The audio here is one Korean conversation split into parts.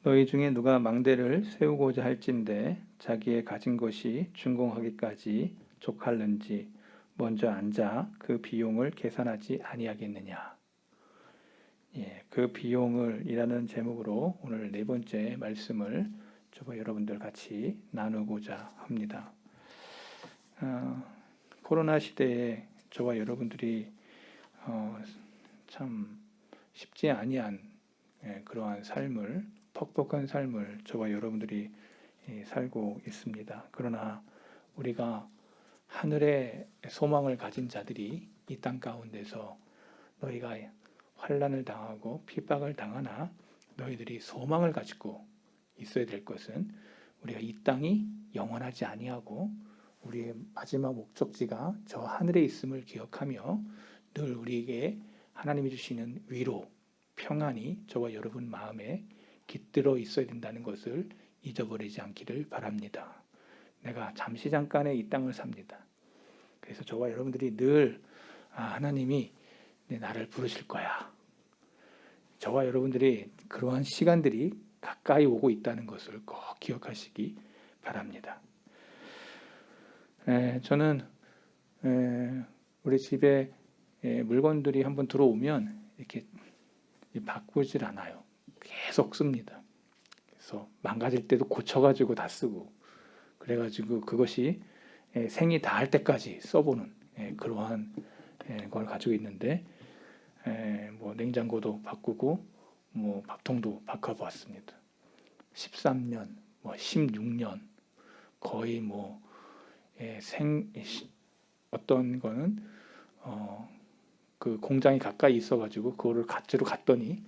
너희 중에 누가 망대를 세우고자 할진대 자기의 가진 것이 준공하기까지 족할는지 먼저 앉아 그 비용을 계산하지 아니하겠느냐. 그 비용을 이라는 제목으로 오늘 네 번째 말씀을 저와 여러분들 같이 나누고자 합니다. 코로나 시대에 저와 여러분들이 참 쉽지 아니한 그러한 삶을, 퍽퍽한 삶을 저와 여러분들이 살고 있습니다. 그러나 우리가 하늘의 소망을 가진 자들이 이 땅 가운데서 너희가 환난을 당하고 핍박을 당하나 너희들이 소망을 가지고 있어야 될 것은 우리가 이 땅이 영원하지 아니하고 우리의 마지막 목적지가 저 하늘에 있음을 기억하며 늘 우리에게 하나님이 주시는 위로, 평안이 저와 여러분 마음에 깃들어 있어야 된다는 것을 잊어버리지 않기를 바랍니다. 내가 잠시 잠깐의 이 땅을 삽니다. 그래서 저와 여러분들이 늘 하나님이 나를 부르실 거야. 저와 여러분들이 그러한 시간들이 가까이 오고 있다는 것을 꼭 기억하시기 바랍니다. 저는 우리 집에 물건들이 한번 들어오면 이렇게 바꾸질 않아요. 계속 씁니다. 그래서 망가질 때도 고쳐가지고 다 쓰고, 그래가지고 그것이 생이 다할 때까지 써보는 그러한 걸 가지고 있는데, 뭐 냉장고도 바꾸고, 뭐 밥통도 바꿔봤습니다. 13년, 뭐 16년, 거의 뭐 어떤 거는 그 공장이 가까이 있어가지고 그거를 가지러 갔더니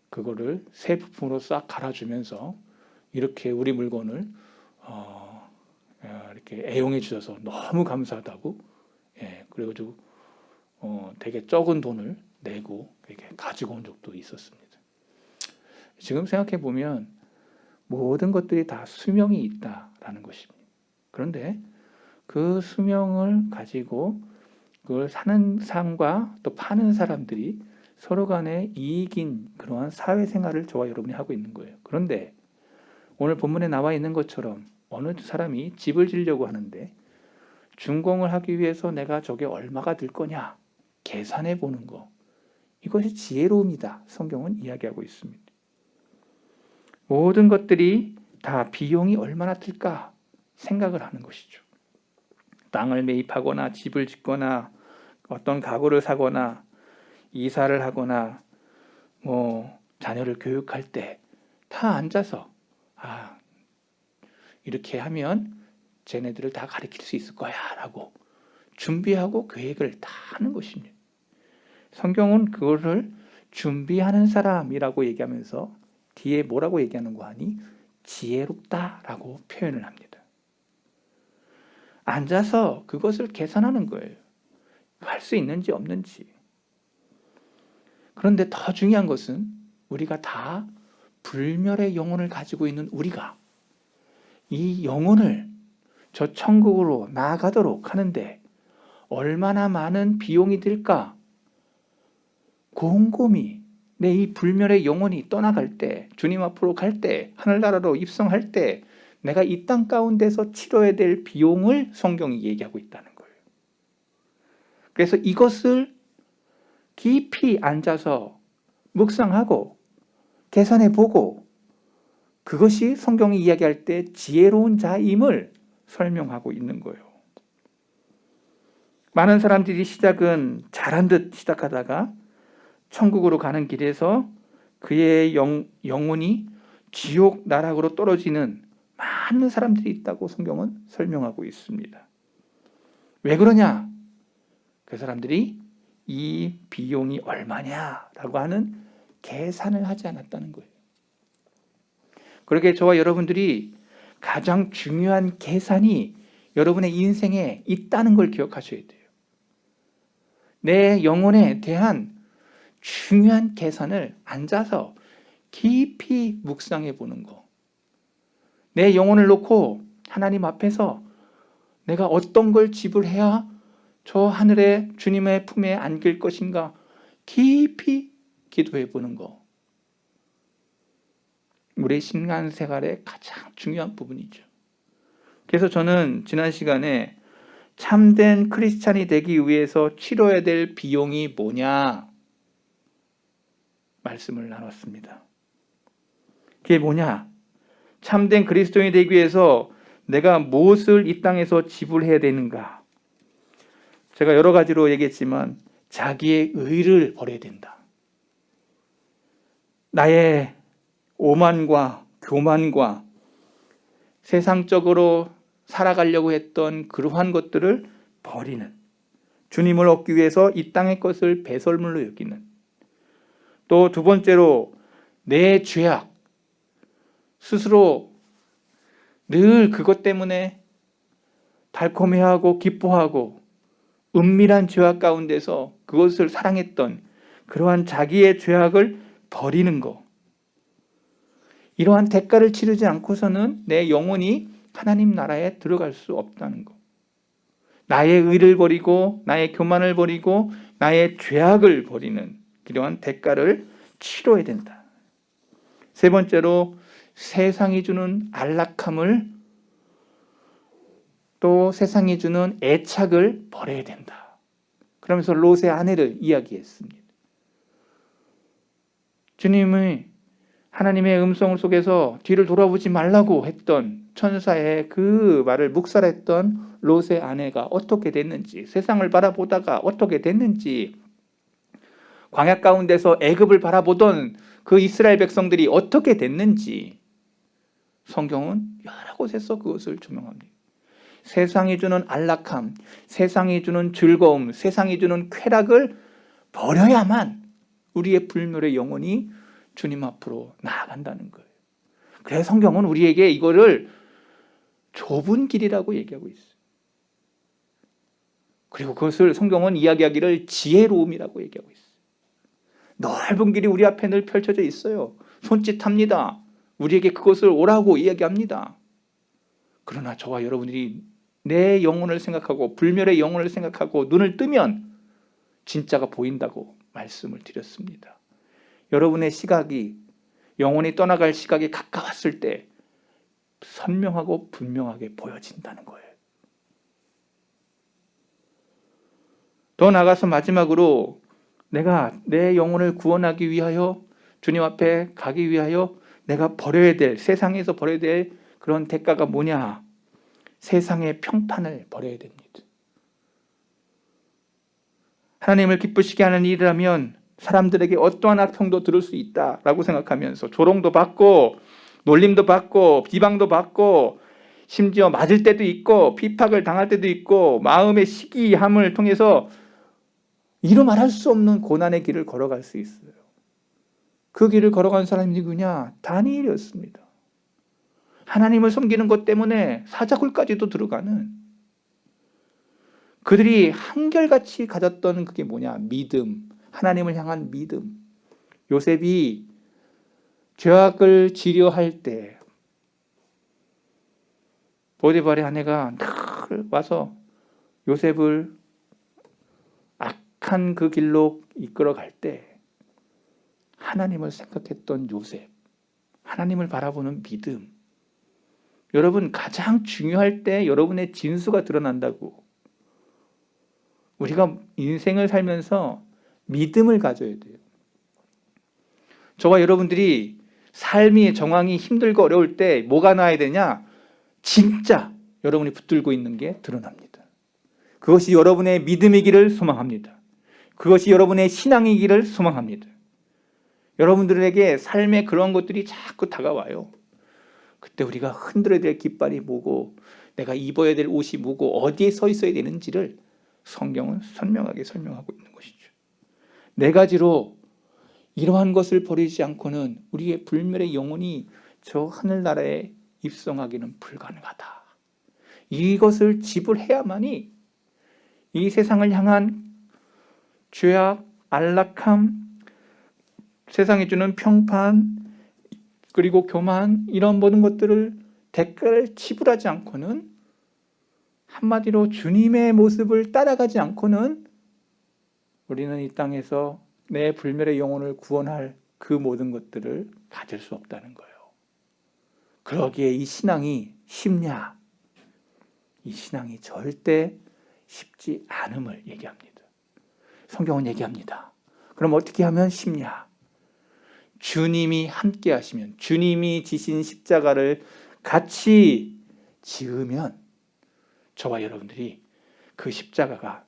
그거를 새 부품으로 싹 갈아주면서 이렇게 우리 물건을 이렇게 애용해 주셔서 너무 감사하다고, 그래가지고 되게 적은 돈을 내고 이렇게 가지고 온 적도 있었습니다. 지금 생각해 보면 모든 것들이 다 수명이 있다라는 것입니다. 그런데 그 수명을 가지고 그걸 사는 사람과 또 파는 사람들이 서로 간에 이익인 그러한 사회생활을 저와 여러분이 하고 있는 거예요. 그런데 오늘 본문에 나와 있는 것처럼 어느 사람이 집을 지으려고 하는데 준공을 하기 위해서 내가 저게 얼마가 들 거냐 계산해 보는 거, 이것이 지혜로움이다 성경은 이야기하고 있습니다. 모든 것들이 다 비용이 얼마나 들까 생각을 하는 것이죠. 땅을 매입하거나 집을 짓거나 어떤 가구를 사거나 이사를 하거나 뭐 자녀를 교육할 때 다 앉아서 이렇게 하면 쟤네들을 다 가르칠 수 있을 거야 라고 준비하고 계획을 다 하는 것입니다. 성경은 그것을 준비하는 사람이라고 얘기하면서 뒤에 뭐라고 얘기하는 거 아니? 지혜롭다라고 표현을 합니다. 앉아서 그것을 계산하는 거예요. 할 수 있는지 없는지. 그런데 더 중요한 것은 우리가 다 불멸의 영혼을 가지고 있는 우리가 이 영혼을 저 천국으로 나아가도록 하는데 얼마나 많은 비용이 들까? 곰곰이 내 이 불멸의 영혼이 떠나갈 때, 주님 앞으로 갈 때, 하늘나라로 입성할 때 내가 이 땅 가운데서 치러야 될 비용을 성경이 얘기하고 있다는 거예요. 그래서 이것을 깊이 앉아서 묵상하고 계산해 보고, 그것이 성경이 이야기할 때 지혜로운 자임을 설명하고 있는 거예요. 많은 사람들이 시작은 잘한 듯 시작하다가 천국으로 가는 길에서 그의 영혼이 지옥 나락으로 떨어지는 많은 사람들이 있다고 성경은 설명하고 있습니다. 왜 그러냐? 그 사람들이 이 비용이 얼마냐라고 하는 계산을 하지 않았다는 거예요. 그렇게 저와 여러분들이 가장 중요한 계산이 여러분의 인생에 있다는 걸 기억하셔야 돼요. 내 영혼에 대한 중요한 계산을 앉아서 깊이 묵상해 보는 거. 내 영혼을 놓고 하나님 앞에서 내가 어떤 걸 지불해야 저 하늘의 주님의 품에 안길 것인가 깊이 기도해 보는 거. 우리 신앙생활의 가장 중요한 부분이죠. 그래서 저는 지난 시간에 참된 크리스찬이 되기 위해서 치러야 될 비용이 뭐냐 말씀을 나눴습니다. 그게 뭐냐? 참된 그리스도인이 되기 위해서 내가 무엇을 이 땅에서 지불해야 되는가? 제가 여러 가지로 얘기했지만 자기의 의를 버려야 된다. 나의 오만과 교만과 세상적으로 살아가려고 했던 그러한 것들을 버리는, 주님을 얻기 위해서 이 땅의 것을 배설물로 여기는, 또 두 번째로 내 죄악, 스스로 늘 그것 때문에 달콤해하고 기뻐하고 은밀한 죄악 가운데서 그것을 사랑했던 그러한 자기의 죄악을 버리는 것. 이러한 대가를 치르지 않고서는 내 영혼이 하나님 나라에 들어갈 수 없다는 것. 나의 의를 버리고 나의 교만을 버리고 나의 죄악을 버리는 이러한 대가를 치러야 된다. 세 번째로 세상이 주는 안락함을, 또 세상이 주는 애착을 버려야 된다. 그러면서 롯의 아내를 이야기했습니다. 주님이 하나님의 음성 속에서 뒤를 돌아보지 말라고 했던 천사의 그 말을 묵살했던 롯의 아내가 어떻게 됐는지, 세상을 바라보다가 어떻게 됐는지, 광야 가운데서 애굽을 바라보던 그 이스라엘 백성들이 어떻게 됐는지 성경은 여러 곳에서 그것을 조명합니다. 세상이 주는 안락함, 세상이 주는 즐거움, 세상이 주는 쾌락을 버려야만 우리의 불멸의 영혼이 주님 앞으로 나아간다는 거예요. 그래서 성경은 우리에게 이거를 좁은 길이라고 얘기하고 있어요. 그리고 그것을 성경은 이야기하기를 지혜로움이라고 얘기하고 있어요. 넓은 길이 우리 앞에 늘 펼쳐져 있어요. 손짓합니다. 우리에게 그것을 오라고 이야기합니다. 그러나 저와 여러분들이 내 영혼을 생각하고 불멸의 영혼을 생각하고 눈을 뜨면 진짜가 보인다고 말씀을 드렸습니다. 여러분의 시각이, 영혼이 떠나갈 시각이 가까웠을 때 선명하고 분명하게 보여진다는 거예요. 더 나아가서 마지막으로 내가 내 영혼을 구원하기 위하여, 주님 앞에 가기 위하여 내가 버려야 될, 세상에서 버려야 될 그런 대가가 뭐냐? 세상의 평판을 버려야 됩니다. 하나님을 기쁘시게 하는 일이라면 사람들에게 어떠한 악평도 들을 수 있다라고 생각하면서 조롱도 받고 놀림도 받고 비방도 받고 심지어 맞을 때도 있고 핍박을 당할 때도 있고 마음의 시기함을 통해서 이루 말할 수 없는 고난의 길을 걸어갈 수 있어요. 그 길을 걸어간 사람이 누구냐? 다니엘이었습니다. 하나님을 섬기는 것 때문에 사자굴까지도 들어가는, 그들이 한결같이 가졌던 그게 뭐냐? 믿음, 하나님을 향한 믿음. 요셉이 죄악을 지려할 때 보디발의 아내가 늘 와서 요셉을 악한 그 길로 이끌어갈 때 하나님을 생각했던 요셉, 하나님을 바라보는 믿음. 여러분, 가장 중요할 때 여러분의 진수가 드러난다고. 우리가 인생을 살면서 믿음을 가져야 돼요. 저와 여러분들이 삶이 정황이 힘들고 어려울 때 뭐가 나야 되냐? 진짜 여러분이 붙들고 있는 게 드러납니다. 그것이 여러분의 믿음이기를 소망합니다. 그것이 여러분의 신앙이기를 소망합니다. 여러분들에게 삶의 그런 것들이 자꾸 다가와요. 그때 우리가 흔들어야 될 깃발이 뭐고 내가 입어야 될 옷이 뭐고 어디에 서 있어야 되는지를 성경은 선명하게 설명하고 있는 것이죠. 네 가지로 이러한 것을 버리지 않고는 우리의 불멸의 영혼이 저 하늘나라에 입성하기는 불가능하다. 이것을 지불해야만이 이 세상을 향한 죄악, 안락함, 세상이 주는 평판, 그리고 교만, 이런 모든 것들을 대가를 지불하지 않고는, 한마디로 주님의 모습을 따라가지 않고는 우리는 이 땅에서 내 불멸의 영혼을 구원할 그 모든 것들을 가질 수 없다는 거예요. 그러기에 이 신앙이 쉽냐? 이 신앙이 절대 쉽지 않음을 얘기합니다. 성경은 얘기합니다. 그럼 어떻게 하면 쉽냐? 주님이 함께 하시면, 주님이 지신 십자가를 같이 지으면 저와 여러분들이 그 십자가가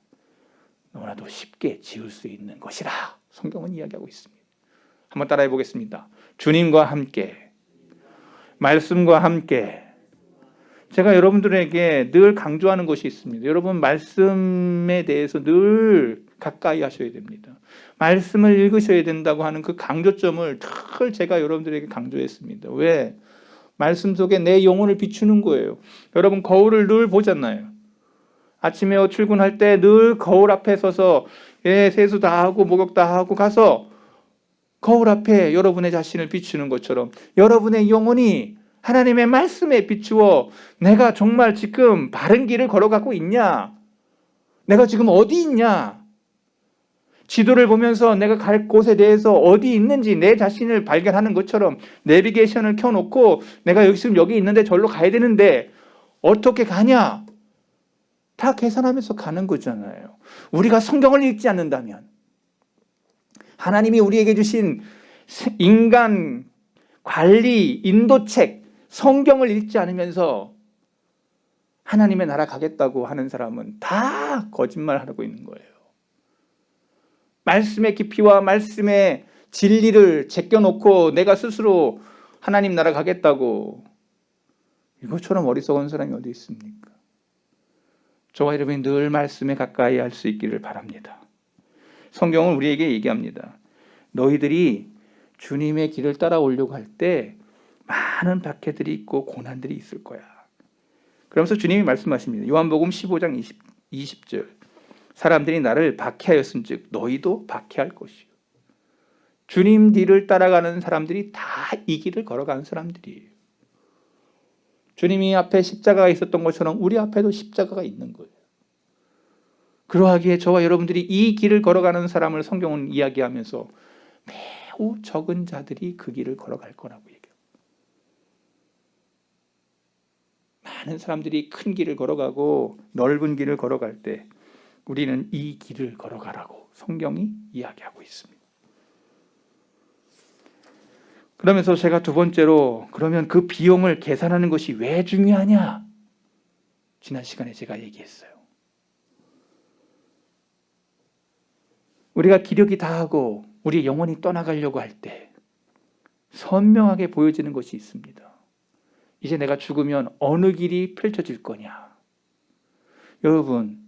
너무나도 쉽게 지을 수 있는 것이라 성경은 이야기하고 있습니다. 한번 따라해 보겠습니다. 주님과 함께, 말씀과 함께. 제가 여러분들에게 늘 강조하는 것이 있습니다. 여러분, 말씀에 대해서 늘 가까이 하셔야 됩니다. 말씀을 읽으셔야 된다고 하는 그 강조점을 늘 제가 여러분들에게 강조했습니다. 왜? 말씀 속에 내 영혼을 비추는 거예요. 여러분, 거울을 늘 보잖아요. 아침에 출근할 때 늘 거울 앞에 서서 세수 다 하고 목욕 다 하고 가서 거울 앞에 여러분의 자신을 비추는 것처럼 여러분의 영혼이 하나님의 말씀에 비추어 내가 정말 지금 바른 길을 걸어가고 있냐? 내가 지금 어디 있냐? 지도를 보면서 내가 갈 곳에 대해서 어디 있는지 내 자신을 발견하는 것처럼 내비게이션을 켜놓고 내가 지금 여기 있는데 절로 가야 되는데 어떻게 가냐? 다 계산하면서 가는 거잖아요. 우리가 성경을 읽지 않는다면, 하나님이 우리에게 주신 인간 관리 인도책 성경을 읽지 않으면서 하나님의 나라 가겠다고 하는 사람은 다 거짓말하고 있는 거예요. 말씀의 깊이와 말씀의 진리를 제껴놓고 내가 스스로 하나님 나라 가겠다고, 이것처럼 어리석은 사람이 어디 있습니까? 저와 여러분이 늘 말씀에 가까이 할 수 있기를 바랍니다. 성경은 우리에게 얘기합니다. 너희들이 주님의 길을 따라오려고 할 때 많은 박해들이 있고 고난들이 있을 거야. 그러면서 주님이 말씀하십니다. 요한복음 15장 20절. 사람들이 나를 박해하였은즉 너희도 박해할 것이요. 주님 뒤를 따라가는 사람들이 다 이 길을 걸어가는 사람들이에요. 주님이 앞에 십자가가 있었던 것처럼 우리 앞에도 십자가가 있는 거예요. 그러하기에 저와 여러분들이 이 길을 걸어가는 사람을 성경은 이야기하면서 매우 적은 자들이 그 길을 걸어갈 거라고 얘기해요. 많은 사람들이 큰 길을 걸어가고 넓은 길을 걸어갈 때 우리는 이 길을 걸어가라고 성경이 이야기하고 있습니다. 그러면서 제가 두 번째로, 그러면 그 비용을 계산하는 것이 왜 중요하냐? 지난 시간에 제가 얘기했어요. 우리가 기력이 다하고 우리 영혼이 떠나가려고 할 때 선명하게 보여지는 것이 있습니다. 이제 내가 죽으면 어느 길이 펼쳐질 거냐? 여러분,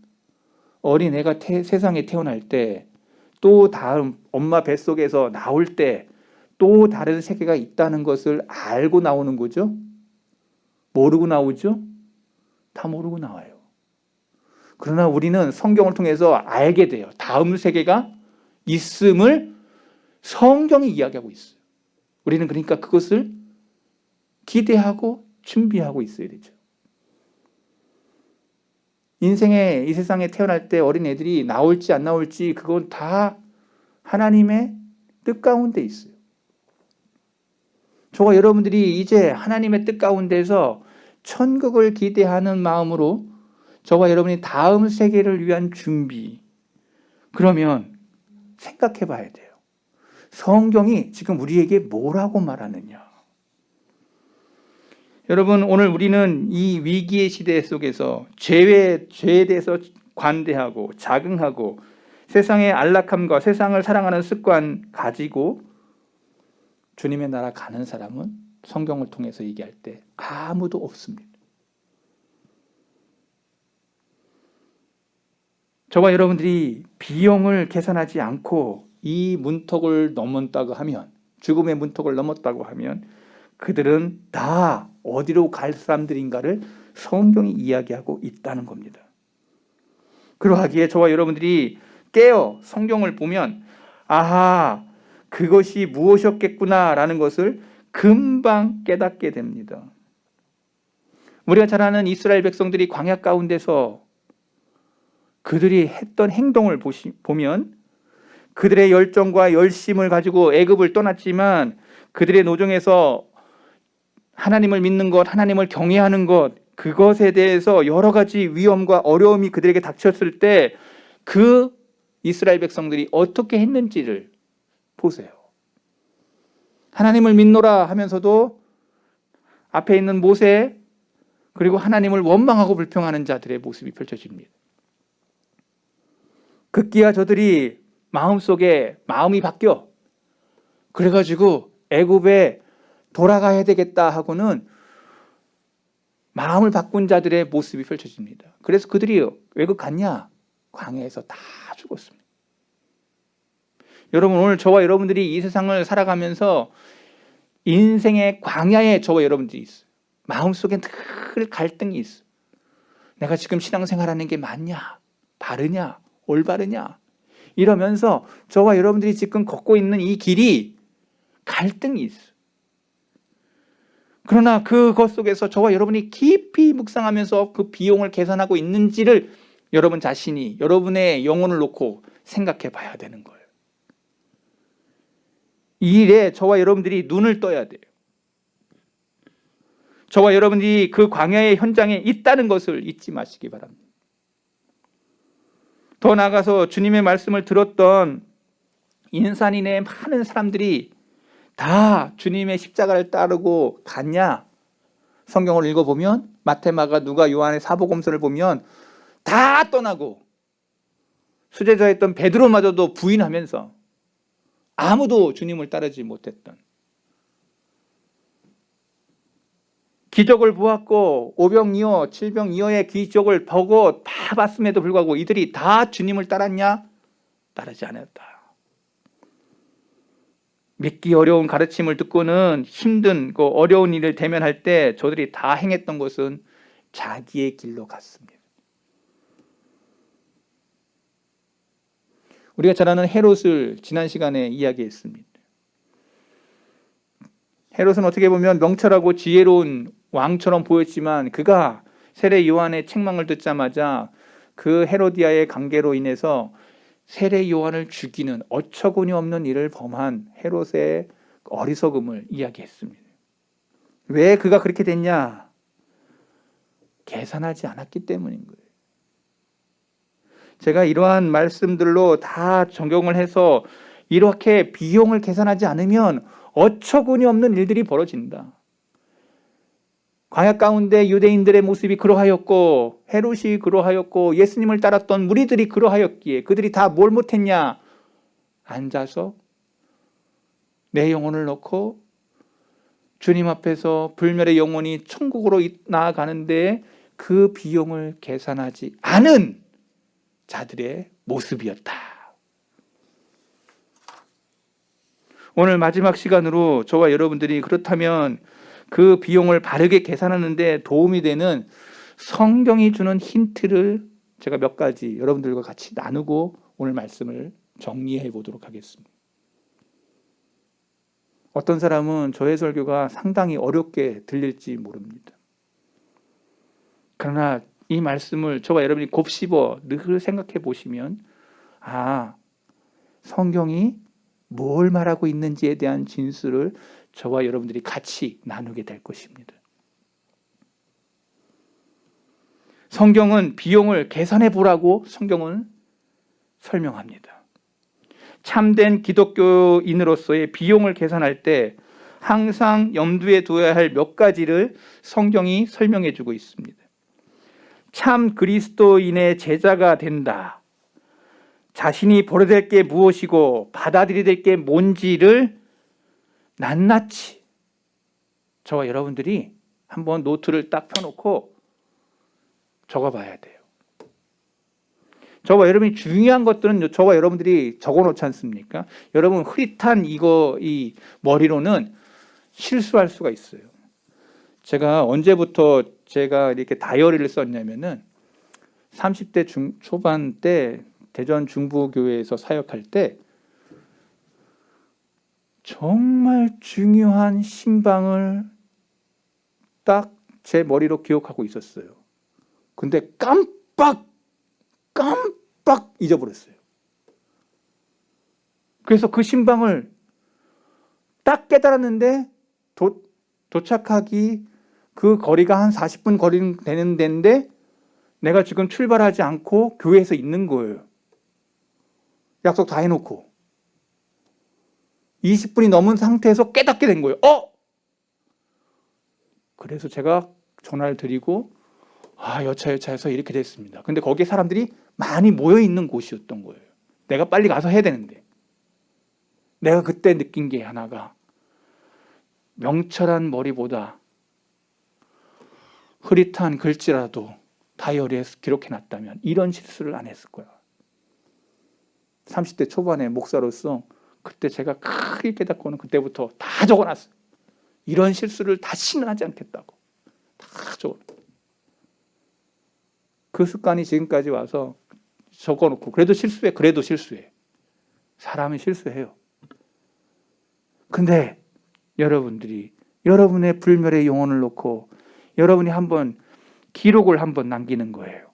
어린애가 세상에 태어날 때, 또 다음 엄마 뱃속에서 나올 때 또 다른 세계가 있다는 것을 알고 나오는 거죠? 모르고 나오죠? 다 모르고 나와요. 그러나 우리는 성경을 통해서 알게 돼요. 다음 세계가 있음을 성경이 이야기하고 있어요. 우리는 그러니까 그것을 기대하고 준비하고 있어야 되죠. 인생에, 이 세상에 태어날 때 어린애들이 나올지 안 나올지 그건 다 하나님의 뜻 가운데 있어요. 저와 여러분들이 이제 하나님의 뜻 가운데서 천국을 기대하는 마음으로 저와 여러분이 다음 세계를 위한 준비, 그러면 생각해 봐야 돼요. 성경이 지금 우리에게 뭐라고 말하느냐? 여러분, 오늘 우리는 이 위기의 시대 속에서 죄에 대해서 관대하고 자긍하고 세상의 안락함과 세상을 사랑하는 습관 가지고 주님의 나라 가는 사람은 성경을 통해서 얘기할 때 아무도 없습니다. 저와 여러분들이 비용을 계산하지 않고 이 문턱을 넘었다고 하면, 죽음의 문턱을 넘었다고 하면 그들은 다 어디로 갈 사람들인가를 성경이 이야기하고 있다는 겁니다. 그러하기에 저와 여러분들이 깨어 성경을 보면 아하, 그것이 무엇이었겠구나라는 것을 금방 깨닫게 됩니다. 우리가 잘 아는 이스라엘 백성들이 광야 가운데서 그들이 했던 행동을 보면 그들의 열정과 열심을 가지고 애굽을 떠났지만 그들의 노정에서 하나님을 믿는 것, 하나님을 경외하는 것, 그것에 대해서 여러 가지 위험과 어려움이 그들에게 닥쳤을 때 그 이스라엘 백성들이 어떻게 했는지를 보세요. 하나님을 믿노라 하면서도 앞에 있는 모세, 그리고 하나님을 원망하고 불평하는 자들의 모습이 펼쳐집니다. 급기야 저들이 마음속에 마음이 바뀌어 그래가지고 애굽에 돌아가야 되겠다 하고는 마음을 바꾼 자들의 모습이 펼쳐집니다. 그래서 그들이 외국 갔냐? 광야에서 다 죽었습니다. 여러분, 오늘 저와 여러분들이 이 세상을 살아가면서 인생의 광야에 저와 여러분들이 있어요. 마음속에 늘 갈등이 있어요. 내가 지금 신앙생활하는 게 맞냐? 바르냐? 올바르냐? 이러면서 저와 여러분들이 지금 걷고 있는 이 길이 갈등이 있어요. 그러나 그것 속에서 저와 여러분이 깊이 묵상하면서 그 비용을 계산하고 있는지를 여러분 자신이 여러분의 영혼을 놓고 생각해 봐야 되는 거예요. 이 일에 저와 여러분들이 눈을 떠야 돼요. 저와 여러분들이 그 광야의 현장에 있다는 것을 잊지 마시기 바랍니다. 더 나아가서 주님의 말씀을 들었던 인산인의 많은 사람들이 다 주님의 십자가를 따르고 갔냐? 성경을 읽어보면 마태, 마가, 누가, 요한의 사복음서를 보면 다 떠나고 수제자였던 베드로마저도 부인하면서 아무도 주님을 따르지 못했던, 기적을 보았고 오병이어, 칠병이어의 기적을 보고 다 봤음에도 불구하고 이들이 다 주님을 따랐냐? 따르지 않았다. 믿기 어려운 가르침을 듣고는 힘든 그 어려운 일을 대면할 때 저들이 다 행했던 것은 자기의 길로 갔습니다. 우리가 잘 아는 헤롯을 지난 시간에 이야기했습니다. 헤롯은 어떻게 보면 명철하고 지혜로운 왕처럼 보였지만 그가 세례 요한의 책망을 듣자마자 그 헤로디아의 관계로 인해서 세례 요한을 죽이는 어처구니 없는 일을 범한 헤롯의 어리석음을 이야기했습니다. 왜 그가 그렇게 됐냐? 계산하지 않았기 때문인 거예요. 제가 이러한 말씀들로 다 적용을 해서 이렇게 비용을 계산하지 않으면 어처구니 없는 일들이 벌어진다. 광야 가운데 유대인들의 모습이 그러하였고 헤롯이 그러하였고 예수님을 따랐던 무리들이 그러하였기에 그들이 다 뭘 못했냐? 앉아서 내 영혼을 놓고 주님 앞에서 불멸의 영혼이 천국으로 나아가는데 그 비용을 계산하지 않은 자들의 모습이었다. 오늘 마지막 시간으로 저와 여러분들이 그렇다면 그 비용을 바르게 계산하는 데 도움이 되는 성경이 주는 힌트를 제가 몇 가지 여러분들과 같이 나누고 오늘 말씀을 정리해 보도록 하겠습니다. 어떤 사람은 저의 설교가 상당히 어렵게 들릴지 모릅니다. 그러나 이 말씀을 저와 여러분이 곱씹어 늘 생각해 보시면 성경이 뭘 말하고 있는지에 대한 진술을 저와 여러분들이 같이 나누게 될 것입니다. 성경은 비용을 계산해 보라고 성경은 설명합니다. 참된 기독교인으로서의 비용을 계산할 때 항상 염두에 둬야 할 몇 가지를 성경이 설명해 주고 있습니다. 참 그리스도인의 제자가 된다. 자신이 버려야 될 게 무엇이고 받아들여야 될 게 뭔지를 낱낱이 저와 여러분들이 한번 노트를 딱 펴놓고 적어봐야 돼요. 저와 여러분이 중요한 것들은 저와 여러분들이 적어놓지 않습니까? 여러분 흐릿한 이 머리로는 실수할 수가 있어요. 제가 언제부터 제가 이렇게 다이어리를 썼냐면은 30대 초반 때 대전 중부교회에서 사역할 때 정말 중요한 신방을 딱 제 머리로 기억하고 있었어요. 근데 깜빡 잊어버렸어요. 그래서 그 신방을 딱 깨달았는데 도착하기 그 거리가 한 40분 거리 되는 데인데 내가 지금 출발하지 않고 교회에서 있는 거예요. 약속 다 해놓고 20분이 넘은 상태에서 깨닫게 된 거예요. 그래서 제가 전화를 드리고 여차여차해서 이렇게 됐습니다. 근데 거기에 사람들이 많이 모여있는 곳이었던 거예요. 내가 빨리 가서 해야 되는데 내가 그때 느낀 게 하나가, 명철한 머리보다 흐릿한 글씨라도 다이어리에 기록해놨다면 이런 실수를 안 했을 거야. 30대 초반의 목사로서 그때 제가 크게 깨닫고는 그때부터 다 적어놨어요. 이런 실수를 다시는 하지 않겠다고. 다 적어놨어요. 그 습관이 지금까지 와서 적어놓고, 그래도 실수해. 사람은 실수해요. 근데 여러분들이 여러분의 불멸의 영혼을 놓고 여러분이 한번 기록을 한번 남기는 거예요.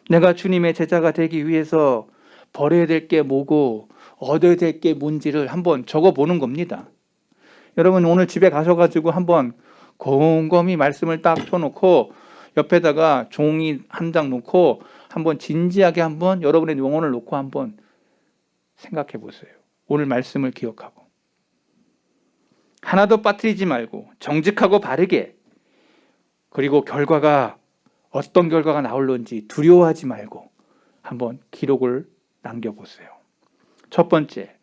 내가 주님의 제자가 되기 위해서 버려야 될 게 뭐고 얻어야 될 게 뭔지를 한번 적어보는 겁니다. 여러분 오늘 집에 가셔가지고 한번 곰곰이 말씀을 딱 펴놓고 옆에다가 종이 한 장 놓고 한번 진지하게 한번 여러분의 영혼을 놓고 한번 생각해 보세요. 오늘 말씀을 기억하고 하나도 빠뜨리지 말고 정직하고 바르게, 그리고 결과가 어떤 결과가 나올런지 두려워하지 말고 한번 기록을 남겨보세요. 첫 번째,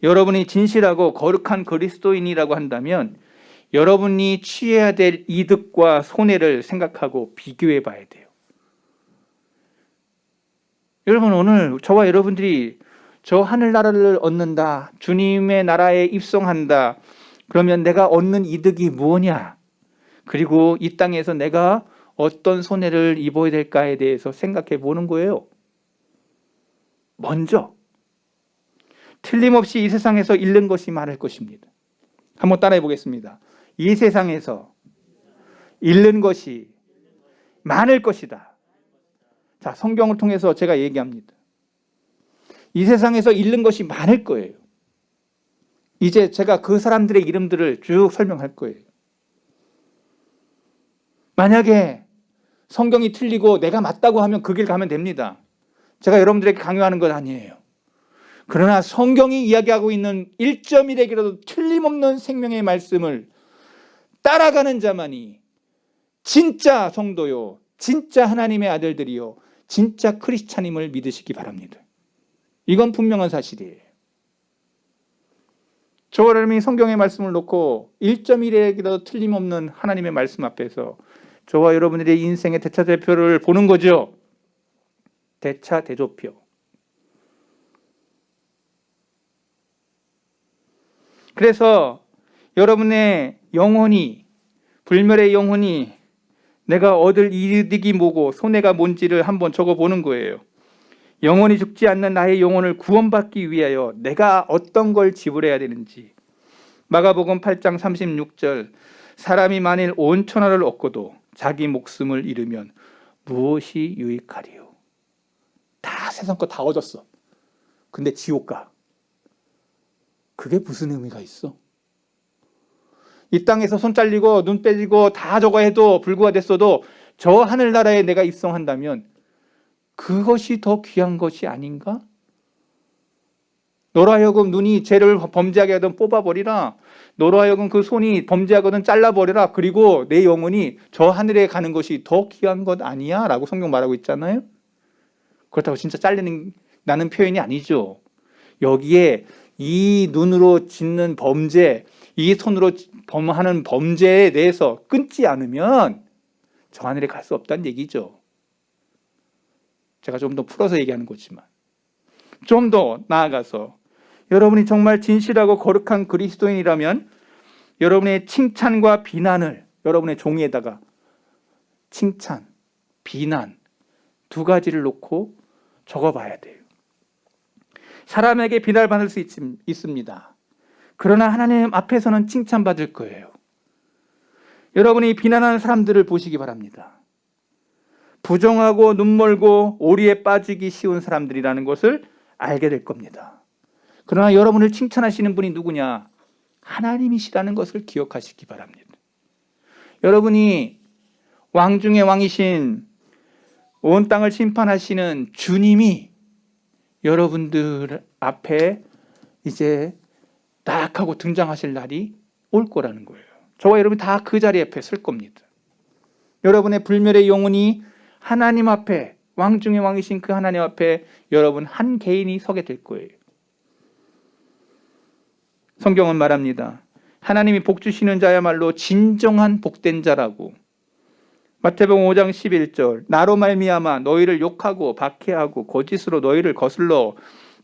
여러분이 진실하고 거룩한 그리스도인이라고 한다면 여러분이 취해야 될 이득과 손해를 생각하고 비교해 봐야 돼요. 여러분 오늘 저와 여러분들이 저 하늘나라를 얻는다, 주님의 나라에 입성한다, 그러면 내가 얻는 이득이 무엇이냐, 그리고 이 땅에서 내가 어떤 손해를 입어야 될까에 대해서 생각해 보는 거예요. 먼저 틀림없이 이 세상에서 잃는 것이 많을 것입니다. 한번 따라해 보겠습니다. 이 세상에서 잃는 것이 많을 것이다. 자, 성경을 통해서 제가 얘기합니다. 이 세상에서 잃는 것이 많을 거예요. 이제 제가 그 사람들의 이름들을 쭉 설명할 거예요. 만약에 성경이 틀리고 내가 맞다고 하면 그 길 가면 됩니다. 제가 여러분들에게 강요하는 건 아니에요. 그러나 성경이 이야기하고 있는 1.1에게라도 틀림없는 생명의 말씀을 따라가는 자만이 진짜 성도요, 진짜 하나님의 아들들이요, 진짜 크리스찬임을 믿으시기 바랍니다. 이건 분명한 사실이에요. 저와 여러분이 성경의 말씀을 놓고 1.1에게라도 틀림없는 하나님의 말씀 앞에서 저와 여러분들의 인생의 대차대표를 보는 거죠. 대차대조표. 그래서 여러분의 영혼이, 불멸의 영혼이 내가 얻을 이득이 뭐고 손해가 뭔지를 한번 적어보는 거예요. 영원히 죽지 않는 나의 영혼을 구원받기 위하여 내가 어떤 걸 지불해야 되는지. 마가복음 8장 36절, 사람이 만일 온 천하를 얻고도 자기 목숨을 잃으면 무엇이 유익하리요? 다 세상 거 다 얻었어. 근데 지옥 가. 그게 무슨 의미가 있어? 이 땅에서 손 잘리고 눈 빼지고 다 저거 해도 불구가 됐어도 저 하늘나라에 내가 입성한다면 그것이 더 귀한 것이 아닌가? 너로 하여금 눈이 죄를 범죄하게 하든 뽑아버리라. 너로 하여금 그 손이 범죄하거든 잘라버리라. 그리고 내 영혼이 저 하늘에 가는 것이 더 귀한 것 아니야? 라고 성경 말하고 있잖아요. 그렇다고 진짜 잘리는 표현이 아니죠. 여기에 이 눈으로 짓는 범죄, 이 손으로 범하는 범죄에 대해서 끊지 않으면 저 하늘에 갈 수 없다는 얘기죠. 제가 좀 더 풀어서 얘기하는 거지만, 좀 더 나아가서 여러분이 정말 진실하고 거룩한 그리스도인이라면 여러분의 칭찬과 비난을 여러분의 종이에다가 칭찬, 비난 두 가지를 놓고 적어봐야 돼요. 사람에게 비난받을 수 있습니다. 그러나 하나님 앞에서는 칭찬받을 거예요. 여러분이 비난하는 사람들을 보시기 바랍니다. 부정하고 눈멀고 오리에 빠지기 쉬운 사람들이라는 것을 알게 될 겁니다. 그러나 여러분을 칭찬하시는 분이 누구냐? 하나님이시라는 것을 기억하시기 바랍니다. 여러분이 왕 중의 왕이신 온 땅을 심판하시는 주님이 여러분들 앞에 이제 딱 하고 등장하실 날이 올 거라는 거예요. 저와 여러분이 다 그 자리 앞에 설 겁니다. 여러분의 불멸의 영혼이 하나님 앞에, 왕 중의 왕이신 그 하나님 앞에 여러분 한 개인이 서게 될 거예요. 성경은 말합니다. 하나님이 복 주시는 자야말로 진정한 복된 자라고. 마태복음 5장 11절 나로 말미암아 너희를 욕하고 박해하고 거짓으로 너희를 거슬러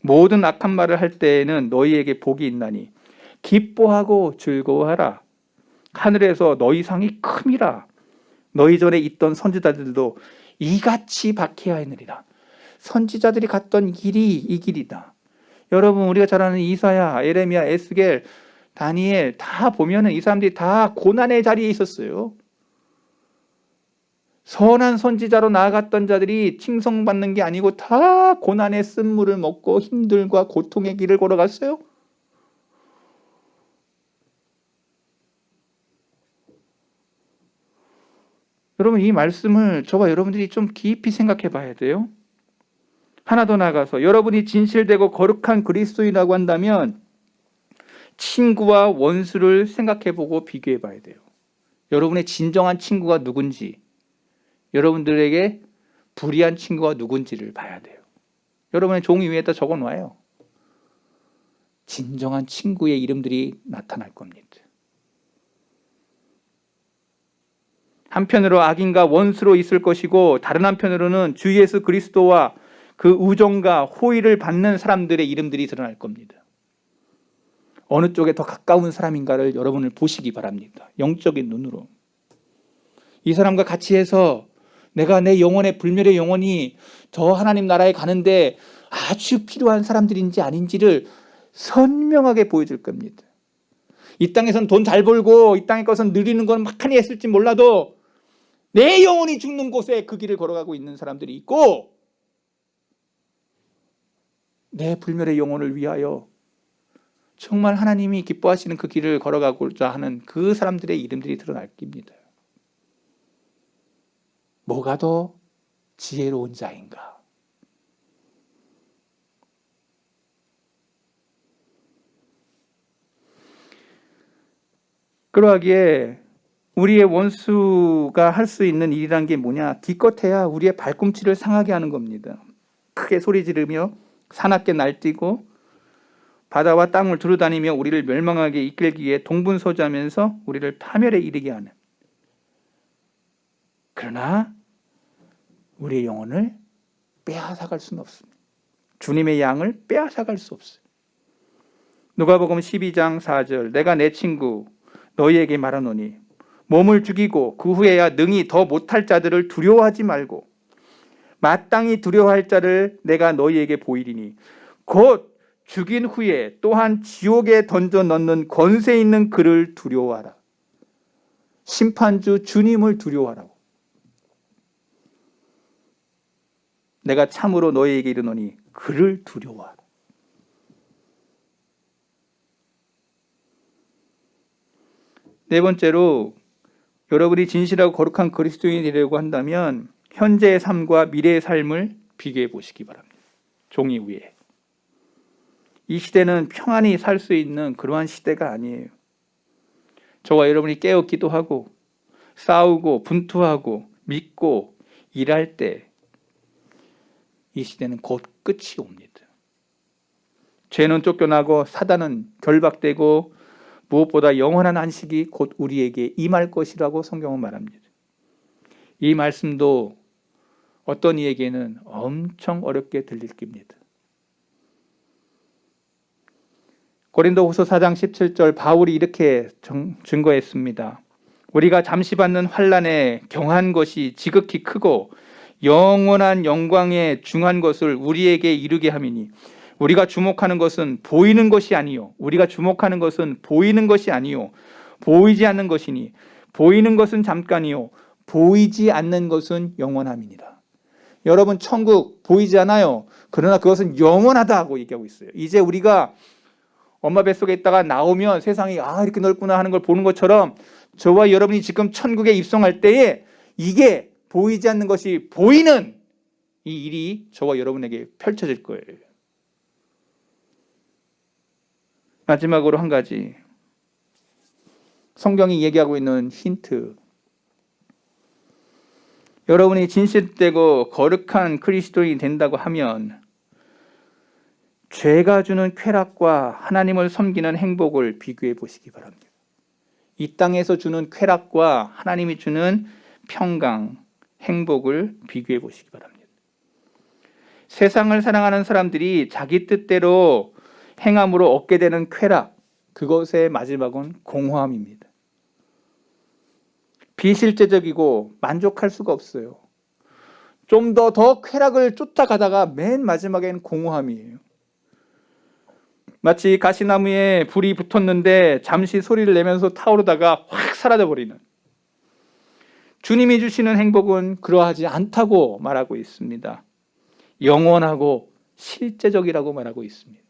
모든 악한 말을 할 때에는 너희에게 복이 있나니 기뻐하고 즐거워하라. 하늘에서 너희 상이 큼이라. 너희 전에 있던 선지자들도 이같이 박해하였느니라. 선지자들이 갔던 길이 이 길이다. 여러분, 우리가 잘 아는 이사야, 에레미야, 에스겔, 다니엘 다 보면은 이 사람들이 다 고난의 자리에 있었어요. 선한 선지자로 나아갔던 자들이 칭송받는 게 아니고 다 고난의 쓴물을 먹고 힘들과 고통의 길을 걸어갔어요. 여러분, 이 말씀을 저와 여러분들이 좀 깊이 생각해 봐야 돼요. 하나 더 나가서 여러분이 진실되고 거룩한 그리스도인이라고 한다면 친구와 원수를 생각해 보고 비교해 봐야 돼요. 여러분의 진정한 친구가 누군지, 여러분들에게 불의한 친구가 누군지를 봐야 돼요. 여러분의 종이 위에다 적어놔요. 진정한 친구의 이름들이 나타날 겁니다. 한편으로 악인과 원수로 있을 것이고 다른 한편으로는 주 예수 그리스도와 그 우정과 호의를 받는 사람들의 이름들이 드러날 겁니다. 어느 쪽에 더 가까운 사람인가를 여러분을 보시기 바랍니다. 영적인 눈으로. 이 사람과 같이 해서 내가 내 영혼의 불멸의 영혼이 저 하나님 나라에 가는데 아주 필요한 사람들인지 아닌지를 선명하게 보여줄 겁니다. 이 땅에선 돈 잘 벌고 이 땅에 것은 누리는 건 막하니 했을지 몰라도 내 영혼이 죽는 곳에 그 길을 걸어가고 있는 사람들이 있고 내 불멸의 영혼을 위하여 정말 하나님이 기뻐하시는 그 길을 걸어가고자 하는 그 사람들의 이름들이 드러날 겁니다. 뭐가 더 지혜로운 자인가? 그러하기에 우리의 원수가 할 수 있는 일이란 게 뭐냐? 기껏해야 우리의 발꿈치를 상하게 하는 겁니다. 크게 소리 지르며 사납게 날뛰고 바다와 땅을 두루다니며 우리를 멸망하게 이끌기에 동분서주하면서 우리를 파멸에 이르게 하는. 그러나 우리의 영혼을 빼앗아갈 수는 없습니다. 주님의 양을 빼앗아갈 수 없어요. 누가복음 12장 4절 내가 내 친구 너희에게 말하노니 몸을 죽이고 그 후에야 능히 더 못할 자들을 두려워하지 말고 마땅히 두려워할 자를 내가 너희에게 보이리니 곧 죽인 후에 또한 지옥에 던져 넣는 권세 있는 그를 두려워하라. 심판주 주님을 두려워하라고. 내가 참으로 너희에게 이르노니 그를 두려워하라. 네 번째로 여러분이 진실하고 거룩한 그리스도인이 되려고 한다면 현재의 삶과 미래의 삶을 비교해 보시기 바랍니다. 종이 위에. 이 시대는 평안히 살 수 있는 그러한 시대가 아니에요. 저와 여러분이 깨어 기도하고 싸우고 분투하고 믿고 일할 때 이 시대는 곧 끝이 옵니다. 죄는 쫓겨나고 사단은 결박되고 무엇보다 영원한 안식이 곧 우리에게 임할 것이라고 성경은 말합니다. 이 말씀도 어떤 이에게는 엄청 어렵게 들릴 겁니다. 고린도후서 4장 17절 바울이 이렇게 증거했습니다. 우리가 잠시 받는 환난에 경한 것이 지극히 크고 영원한 영광에 중한 것을 우리에게 이루게 함이니 우리가 주목하는 것은 보이는 것이 아니요 우리가 주목하는 것은 보이는 것이 아니요 보이지 않는 것이니 보이는 것은 잠깐이요 보이지 않는 것은 영원함이니라. 여러분 천국 보이지 않아요. 그러나 그것은 영원하다고 얘기하고 있어요. 이제 우리가 엄마 뱃속에 있다가 나오면 세상이 이렇게 넓구나 하는 걸 보는 것처럼 저와 여러분이 지금 천국에 입성할 때에 이게 보이지 않는 것이 보이는 이 일이 저와 여러분에게 펼쳐질 거예요. 마지막으로 한 가지, 성경이 얘기하고 있는 힌트. 여러분이 진실되고 거룩한 그리스도인이 된다고 하면 죄가 주는 쾌락과 하나님을 섬기는 행복을 비교해 보시기 바랍니다. 이 땅에서 주는 쾌락과 하나님이 주는 평강, 행복을 비교해 보시기 바랍니다. 세상을 사랑하는 사람들이 자기 뜻대로 행함으로 얻게 되는 쾌락, 그것의 마지막은 공허함입니다. 비실제적이고 만족할 수가 없어요. 좀 더 쾌락을 쫓아가다가 맨 마지막에는 공허함이에요. 마치 가시나무에 불이 붙었는데 잠시 소리를 내면서 타오르다가 확 사라져버리는, 주님이 주시는 행복은 그러하지 않다고 말하고 있습니다. 영원하고 실제적이라고 말하고 있습니다.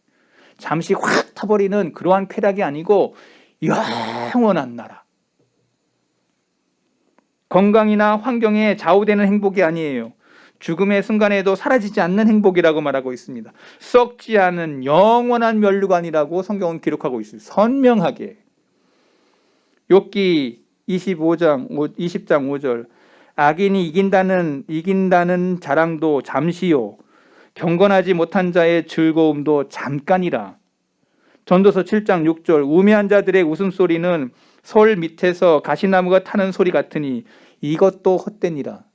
잠시 확 타버리는 그러한 쾌락이 아니고 영원한 나라. 건강이나 환경에 좌우되는 행복이 아니에요. 죽음의 순간에도 사라지지 않는 행복이라고 말하고 있습니다. 썩지 않은 영원한 멸류관이라고 성경은 기록하고 있어요. 선명하게. 욥기 20장 5절, 악인이 이긴다는 자랑도 잠시요, 경건하지 못한 자의 즐거움도 잠깐이라. 전도서 7장 6절, 우매한 자들의 웃음소리는 솔 밑에서 가시나무가 타는 소리 같으니 이것도 헛되니라.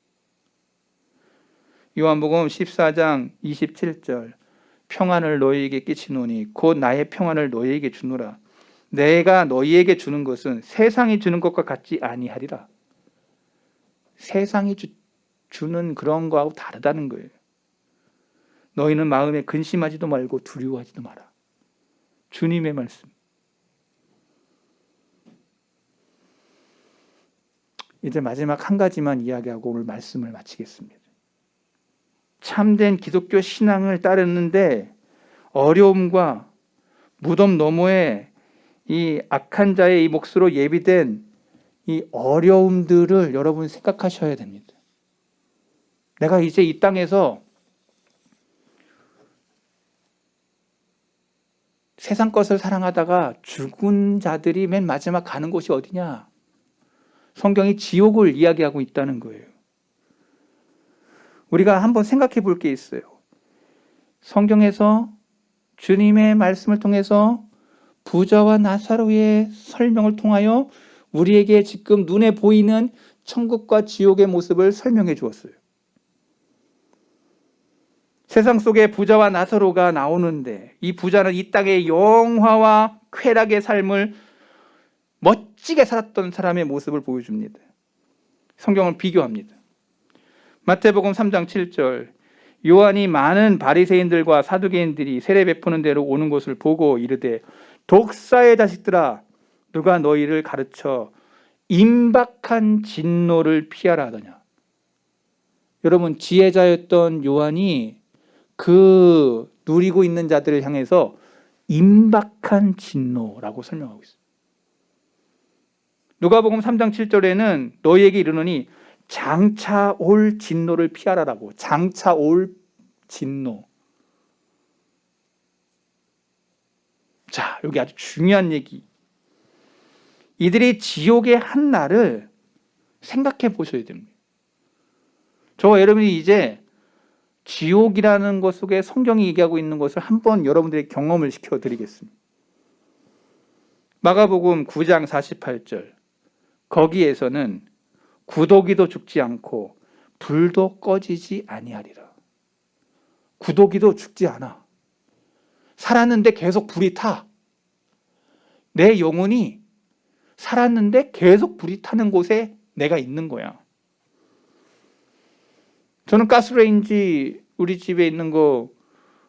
요한복음 14장 27절, 평안을 너희에게 끼치노니 곧 나의 평안을 너희에게 주노라. 내가 너희에게 주는 것은 세상이 주는 것과 같지 아니하리라. 세상이 주는 그런 거하고 다르다는 거예요. 너희는 마음에 근심하지도 말고 두려워하지도 마라. 주님의 말씀. 이제 마지막 한 가지만 이야기하고 오늘 말씀을 마치겠습니다. 참된 기독교 신앙을 따르는데 어려움과 무덤 너머에 이 악한 자의 이 몫으로 예비된 이 어려움들을 여러분 생각하셔야 됩니다. 내가 이제 이 땅에서 세상 것을 사랑하다가 죽은 자들이 맨 마지막 가는 곳이 어디냐? 성경이 지옥을 이야기하고 있다는 거예요. 우리가 한번 생각해 볼 게 있어요. 성경에서 주님의 말씀을 통해서 부자와 나사로의 설명을 통하여 우리에게 지금 눈에 보이는 천국과 지옥의 모습을 설명해 주었어요. 세상 속에 부자와 나사로가 나오는데 이 부자는 이 땅의 영화와 쾌락의 삶을 멋지게 살았던 사람의 모습을 보여줍니다. 성경을 비교합니다. 마태복음 3장 7절, 요한이 많은 바리새인들과 사두개인들이 세례 베푸는 데로 오는 것을 보고 이르되 독사의 자식들아, 누가 너희를 가르쳐 임박한 진노를 피하라 하더냐. 여러분, 지혜자였던 요한이 그 누리고 있는 자들을 향해서 임박한 진노라고 설명하고 있어요. 누가복음 3장 7절에는 너희에게 이르노니 장차 올 진노를 피하라라고. 장차 올 진노. 자, 여기 아주 중요한 얘기. 이들이 지옥의 한 날을 생각해 보셔야 됩니다. 저와 여러분이 이제 지옥이라는 것 속에 성경이 얘기하고 있는 것을 한번 여러분들에게 경험을 시켜드리겠습니다. 마가복음 9장 48절, 거기에서는 구더기도 죽지 않고 불도 꺼지지 아니하리라. 구더기도 죽지 않아. 살았는데 계속 불이 타. 내 영혼이 살았는데 계속 불이 타는 곳에 내가 있는 거야. 저는 가스레인지 우리 집에 있는 거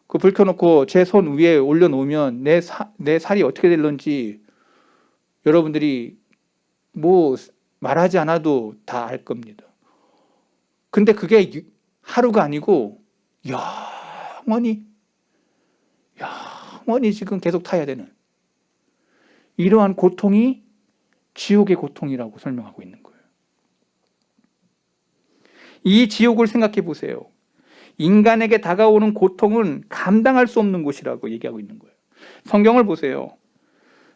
그 불 켜놓고 제 손 위에 올려놓으면 내 살이 어떻게 될런지 여러분들이 뭐 말하지 않아도 다 알 겁니다. 근데 그게 하루가 아니고 영원히 지금 계속 타야 되는. 이러한 고통이 지옥의 고통이라고 설명하고 있는 거예요. 이 지옥을 생각해 보세요. 인간에게 다가오는 고통은 감당할 수 없는 곳이라고 얘기하고 있는 거예요. 성경을 보세요.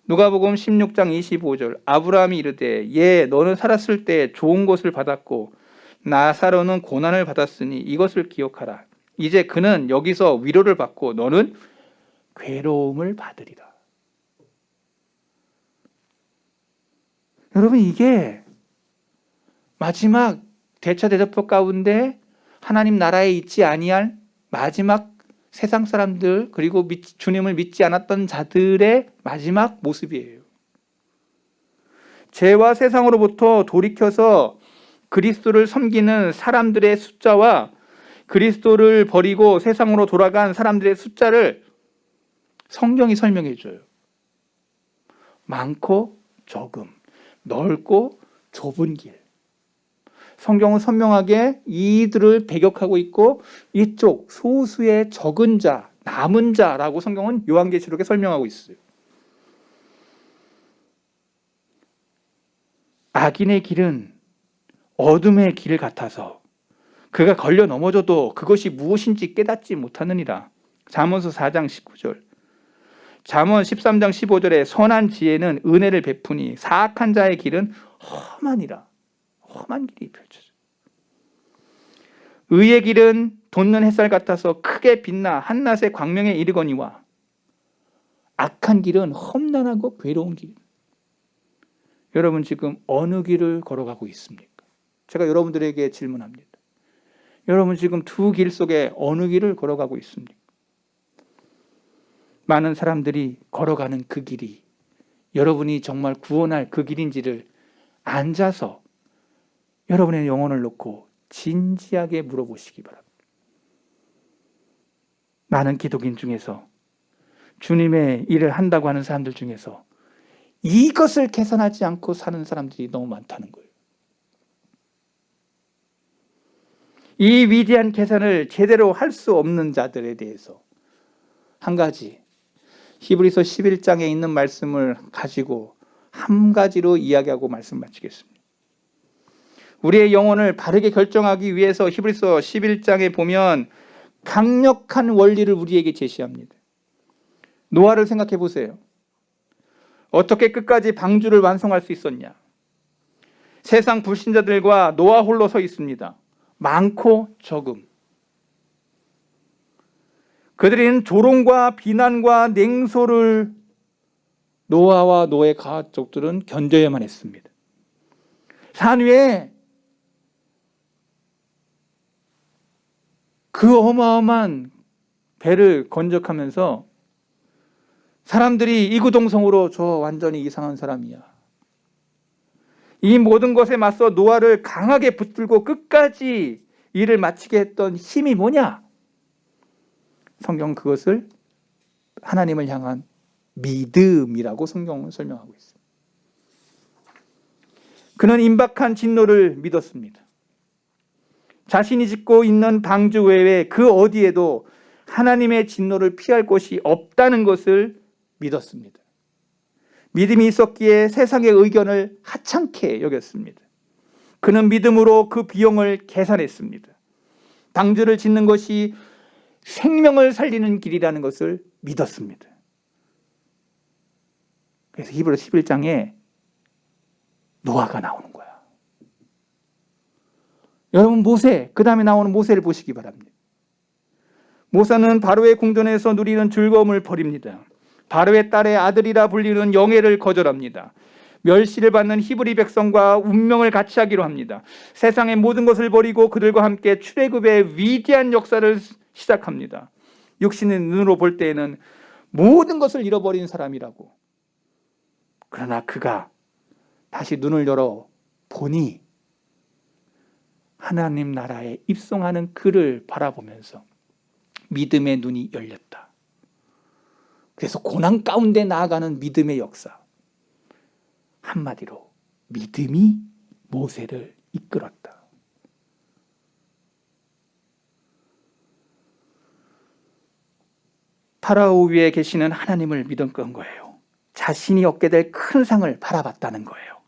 누가복음 16장 25절 아브라함이 이르되 예 너는 살았을 때 좋은 것을 받았고 나사로는 고난을 받았으니 이것을 기억하라. 이제 그는 여기서 위로를 받고 너는 괴로움을 받으리라. 여러분 이게 마지막 대차 대접법 가운데 하나님 나라에 있지 아니할 마지막 세상 사람들 그리고 주님을 믿지 않았던 자들의 마지막 모습이에요. 죄와 세상으로부터 돌이켜서 그리스도를 섬기는 사람들의 숫자와 그리스도를 버리고 세상으로 돌아간 사람들의 숫자를 성경이 설명해 줘요. 많고 적음, 넓고 좁은 길. 성경은 선명하게 이들을 배격하고 있고 이쪽 소수의 적은 자, 남은 자라고 성경은 요한계시록에 설명하고 있어요. 악인의 길은 어둠의 길 같아서 그가 걸려 넘어져도 그것이 무엇인지 깨닫지 못하느니라. 잠언서 4장 19절. 잠언 13장 15절에 선한 지혜는 은혜를 베푸니 사악한 자의 길은 험하니라. 험한 길이 펼쳐져요. 의의 길은 돋는 햇살 같아서 크게 빛나 한낮의 광명에 이르거니와 악한 길은 험난하고 괴로운 길. 여러분 지금 어느 길을 걸어가고 있습니까? 제가 여러분들에게 질문합니다. 여러분 지금 두 길 속에 어느 길을 걸어가고 있습니까? 많은 사람들이 걸어가는 그 길이 여러분이 정말 구원할 그 길인지를 앉아서 여러분의 영혼을 놓고 진지하게 물어보시기 바랍니다. 많은 기독인 중에서 주님의 일을 한다고 하는 사람들 중에서 이것을 개선하지 않고 사는 사람들이 너무 많다는 거예요. 이 위대한 계산을 제대로 할 수 없는 자들에 대해서 한 가지 히브리서 11장에 있는 말씀을 가지고 한 가지로 이야기하고 말씀 마치겠습니다. 우리의 영혼을 바르게 결정하기 위해서 히브리서 11장에 보면 강력한 원리를 우리에게 제시합니다. 노아를 생각해 보세요. 어떻게 끝까지 방주를 완성할 수 있었냐? 세상 불신자들과 노아 홀로 서 있습니다. 많고 적음. 그들은 조롱과 비난과 냉소를 노아와 노아의 가족들은 견뎌야만 했습니다. 산 위에 그 어마어마한 배를 건적하면서 사람들이 이구동성으로 저 완전히 이상한 사람이야. 이 모든 것에 맞서 노아를 강하게 붙들고 끝까지 일을 마치게 했던 힘이 뭐냐? 성경은 그것을 하나님을 향한 믿음이라고 성경은 설명하고 있습니다. 그는 임박한 진노를 믿었습니다. 자신이 짓고 있는 방주 외에 그 어디에도 하나님의 진노를 피할 곳이 없다는 것을 믿었습니다. 믿음이 있었기에 세상의 의견을 하찮게 여겼습니다. 그는 믿음으로 그 비용을 계산했습니다. 방주를 짓는 것이 생명을 살리는 길이라는 것을 믿었습니다. 그래서 히브리서 11장에 노아가 나오는 거야. 여러분 모세, 그 다음에 나오는 모세를 보시기 바랍니다. 모세는 바로의 궁전에서 누리는 즐거움을 버립니다. 바로의 딸의 아들이라 불리는 영예를 거절합니다. 멸시를 받는 히브리 백성과 운명을 같이 하기로 합니다. 세상의 모든 것을 버리고 그들과 함께 출애굽의 위대한 역사를 시작합니다. 육신의 눈으로 볼 때에는 모든 것을 잃어버린 사람이라고. 그러나 그가 다시 눈을 열어 보니 하나님 나라에 입성하는 그를 바라보면서 믿음의 눈이 열렸다. 그래서 고난 가운데 나아가는 믿음의 역사. 한마디로 믿음이 모세를 이끌었다. 파라오 위에 계시는 하나님을 믿었던 거예요. 자신이 얻게 될 큰 상을 바라봤다는 거예요.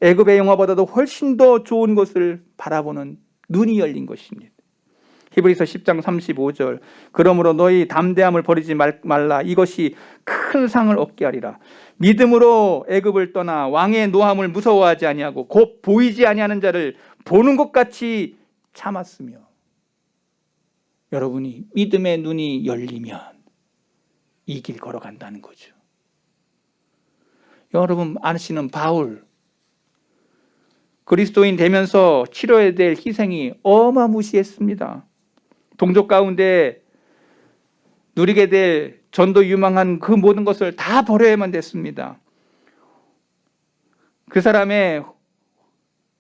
애굽의 영화보다도 훨씬 더 좋은 것을 바라보는 눈이 열린 것입니다. 히브리서 10장 35절 그러므로 너희 담대함을 버리지 말라. 이것이 큰 상을 얻게 하리라. 믿음으로 애굽을 떠나 왕의 노함을 무서워하지 아니하고 곧 보이지 아니하는 자를 보는 것 같이 참았으며. 여러분이 믿음의 눈이 열리면 이 길 걸어간다는 거죠. 여러분 아시는 바울, 그리스도인 되면서 치러야 될 희생이 어마무시했습니다. 동족 가운데 누리게 될 전도 유망한 그 모든 것을 다 버려야만 됐습니다. 그 사람의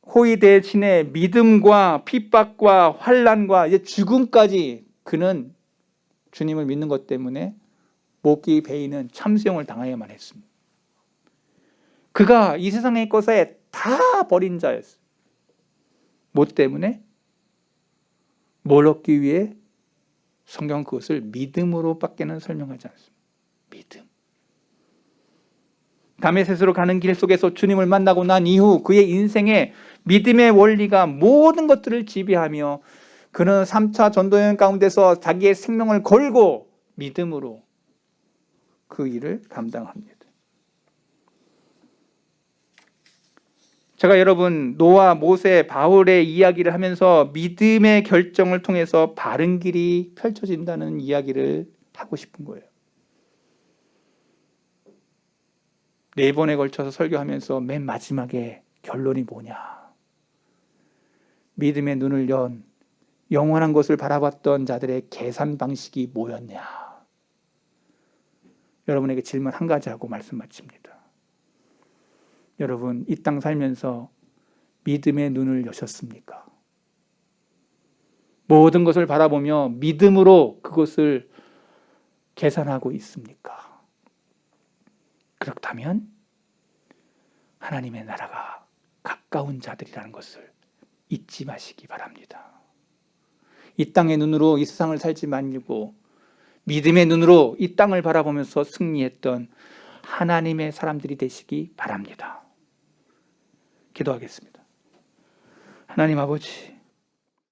호의 대신에 믿음과 핍박과 환난과 이제 죽음까지 그는 주님을 믿는 것 때문에 목기 베이는 참수형을 당해야만 했습니다. 그가 이 세상의 것에 다 버린 자였어요. 뭐 때문에? 뭘 얻기 위해? 성경은 그것을 믿음으로 밖에는 설명하지 않습니다. 믿음. 다메섹으로 가는 길 속에서 주님을 만나고 난 이후 그의 인생에 믿음의 원리가 모든 것들을 지배하며 그는 3차 전도여행 가운데서 자기의 생명을 걸고 믿음으로 그 일을 감당합니다. 제가 여러분 노아, 모세, 바울의 이야기를 하면서 믿음의 결정을 통해서 바른 길이 펼쳐진다는 이야기를 하고 싶은 거예요. 4번에 걸쳐서 설교하면서 맨 마지막에 결론이 뭐냐? 믿음의 눈을 연 영원한 것을 바라봤던 자들의 계산 방식이 뭐였냐? 여러분에게 질문 한 가지 하고 말씀 마칩니다. 여러분 이 땅 살면서 믿음의 눈을 여셨습니까? 모든 것을 바라보며 믿음으로 그것을 계산하고 있습니까? 그렇다면 하나님의 나라가 가까운 자들이라는 것을 잊지 마시기 바랍니다. 이 땅의 눈으로 이 세상을 살지 말고 믿음의 눈으로 이 땅을 바라보면서 승리했던 하나님의 사람들이 되시기 바랍니다. 기도하겠습니다. 하나님 아버지,